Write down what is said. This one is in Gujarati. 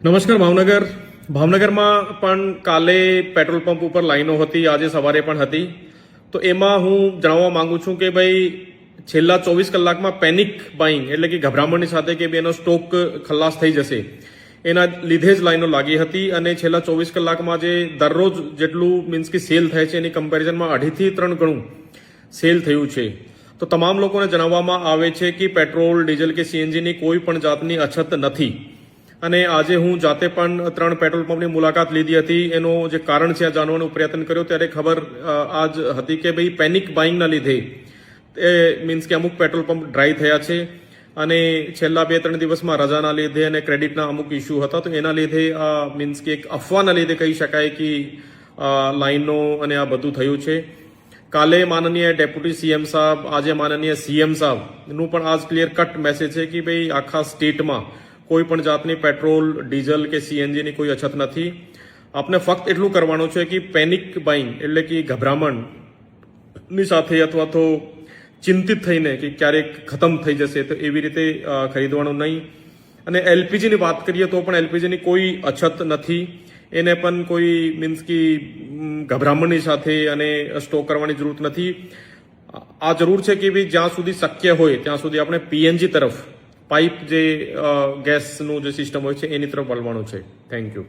નમસ્કાર ભાવનગર. ભાવનગરમાં પણ કાલે પેટ્રોલ પંપ ઉપર લાઈનો હતી, આજે સવારે પણ હતી. તો એમાં હું જણાવવા માંગુ છું કે ભાઈ છેલ્લા 24 કલાકમાં પેનિક બાઇંગ એટલે કે ગભરામણની સાથે કે એનો સ્ટોક ખલાસ થઈ જશે એના લીધે જ લાઈનો લાગી હતી. અને છેલ્લા 24 કલાકમાં જે દરરોજ જેટલું મીન્સ કે સેલ થાય છે એની કમ્પેરિઝનમાં 2.5 થી 3 ગણું સેલ થયું છે. તો તમામ લોકોને જણાવવામાં આવે છે કે પેટ્રોલ, ડીઝલ કે સીએનજીની કોઈ પણ જાતની અછત નથી. અને આજે હું જાતે પણ 3 પેટ્રોલ પંપની મુલાકાત લીધી હતી. એનો જે કારણ છે આ જાણવાનો પ્રયત્ન કર્યો ત્યારે ખબર આ જ હતી કે ભાઈ પેનિક બાઇંગના લીધે એ મીન્સ કે અમુક પેટ્રોલ પંપ ડ્રાય થયા છે અને છેલ્લા 2-3 દિવસમાં રજાના લીધે અને ક્રેડિટના અમુક ઇસ્યુ હતા. તો એના લીધે આ મીન્સ કે એક અફવાના લીધે કહી શકાય કે લાઈનો અને આ બધું થયું છે. કાલે માનનીય ડેપ્યુટી સીએમ સાહેબ, આજે માનનીય સીએમ સાહેબનું પણ આજ ક્લિયર કટ મેસેજ છે કે ભાઈ આખા સ્ટેટમાં કોઈ પણ જાતની પેટ્રોલ, ડીઝલ કે સીએનજીની કોઈ અછત નથી. આપને ફક્ત એટલું કરવાનું છે કે પેનિક બાઇંગ એટલે કે ગભરામણની સાથે અથવા તો ચિંતિત થઈને કે ક્યારેક ખતમ થઈ જશે તો એવી રીતે ખરીદવાનું નહીં. અને એલપીજીની વાત કરીએ તો પણ એલપીજીની કોઈ અછત નથી. એને પણ કોઈ મીન્સ કે ગભરામણની સાથે અને સ્ટોક કરવાની જરૂર નથી. આ જરૂર છે કે ભાઈ જ્યાં સુધી શક્ય હોય ત્યાં સુધી આપણે પીએનજી તરફ પાઇપ જે ગેસનું જે સિસ્ટમ હોય છે એની તરફ વળવાનું છે. Thank you.